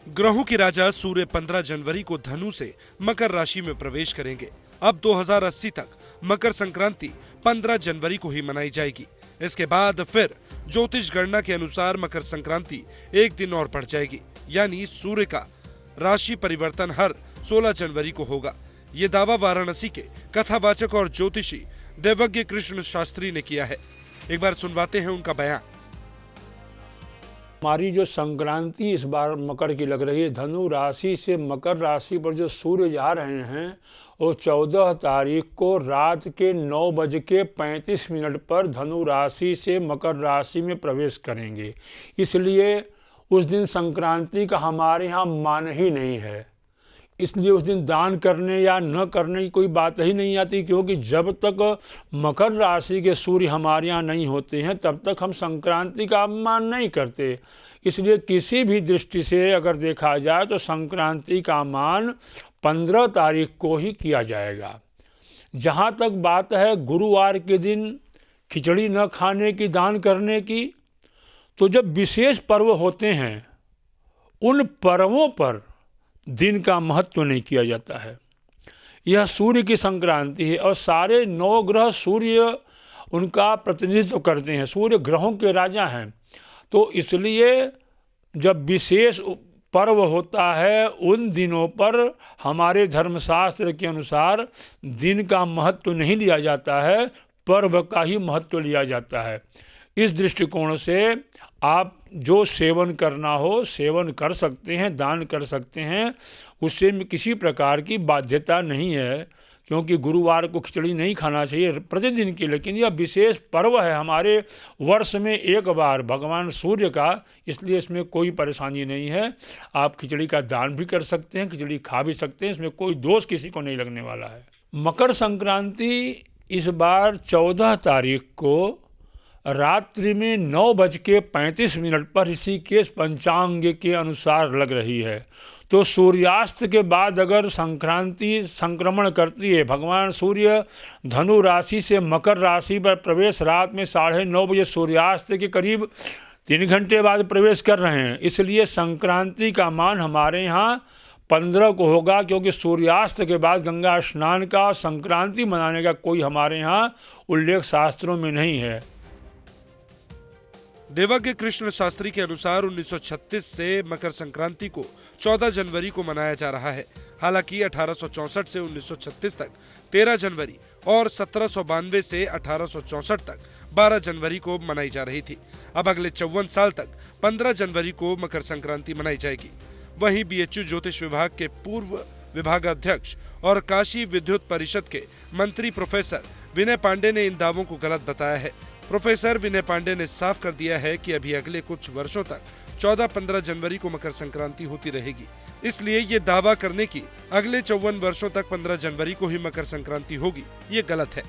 ग्रहों के राजा सूर्य 15 जनवरी को धनु से मकर राशि में प्रवेश करेंगे। अब 2080 तक मकर संक्रांति 15 जनवरी को ही मनाई जाएगी। इसके बाद फिर ज्योतिष गणना के अनुसार मकर संक्रांति एक दिन और बढ़ जाएगी, यानी सूर्य का राशि परिवर्तन हर 16 जनवरी को होगा। ये दावा वाराणसी के कथावाचक और ज्योतिषी देवज्ञ कृष्ण शास्त्री ने किया है। एक बार सुनवाते हैं उनका बयान। हमारी जो संक्रांति इस बार मकर की लग रही है, धनु राशि से मकर राशि पर जो सूर्य जा रहे हैं वो 14 तारीख को रात के 9:35 पर धनु राशि से मकर राशि में प्रवेश करेंगे। इसलिए उस दिन संक्रांति का हमारे यहाँ मान ही नहीं है। इसलिए उस दिन दान करने या न करने की कोई बात ही नहीं आती, क्योंकि जब तक मकर राशि के सूर्य हमारे यहाँ नहीं होते हैं तब तक हम संक्रांति का मान नहीं करते। इसलिए किसी भी दृष्टि से अगर देखा जाए तो संक्रांति का मान 15 तारीख को ही किया जाएगा। जहाँ तक बात है गुरुवार के दिन खिचड़ी न खाने की, दान करने की, तो जब विशेष पर्व होते हैं उन पर्वों पर दिन का महत्व नहीं किया जाता है। यह सूर्य की संक्रांति है और सारे 9 ग्रह सूर्य उनका प्रतिनिधित्व करते हैं। सूर्य ग्रहों के राजा हैं, तो इसलिए जब विशेष पर्व होता है उन दिनों पर हमारे धर्मशास्त्र के अनुसार दिन का महत्व नहीं लिया जाता है, पर्व का ही महत्व लिया जाता है। इस दृष्टिकोण से आप जो सेवन करना हो सेवन कर सकते हैं, दान कर सकते हैं, उससे किसी प्रकार की बाध्यता नहीं है, क्योंकि गुरुवार को खिचड़ी नहीं खाना चाहिए प्रतिदिन की। लेकिन यह विशेष पर्व है हमारे वर्ष में एक बार भगवान सूर्य का, इसलिए इसमें कोई परेशानी नहीं है। आप खिचड़ी का दान भी कर सकते हैं, खिचड़ी खा भी सकते हैं, इसमें कोई दोष किसी को नहीं लगने वाला है। मकर संक्रांति इस बार 14 तारीख को रात्रि में 9:35 पर ऋषिकेश पंचांग के अनुसार लग रही है। तो सूर्यास्त के बाद अगर संक्रांति संक्रमण करती है, भगवान सूर्य धनु राशि से मकर राशि पर प्रवेश रात में 9:30 बजे सूर्यास्त के करीब 3 घंटे बाद प्रवेश कर रहे हैं। इसलिए संक्रांति का मान हमारे यहाँ 15 को होगा, क्योंकि सूर्यास्त के बाद गंगा स्नान का संक्रांति मनाने का कोई हमारे यहाँ उल्लेख शास्त्रों में नहीं है। देवज्ञ कृष्ण शास्त्री के अनुसार 1936 से मकर संक्रांति को 14 जनवरी को मनाया जा रहा है। हालांकि 1864 से 1936 तक 13 जनवरी और 1792 से 1864 तक 12 जनवरी को मनाई जा रही थी। अब अगले 54 साल तक 15 जनवरी को मकर संक्रांति मनाई जाएगी। वहीं बीएचयू ज्योतिष विभाग के पूर्व विभागाध्यक्ष और काशी विद्युत परिषद के मंत्री प्रोफेसर विनय पांडे ने इन दावों को गलत बताया है। प्रोफेसर विनय पांडे ने साफ कर दिया है कि अभी अगले कुछ वर्षों तक 14-15 जनवरी को मकर संक्रांति होती रहेगी। इसलिए ये दावा करने की अगले 54 वर्षों तक 15 जनवरी को ही मकर संक्रांति होगी, ये गलत है।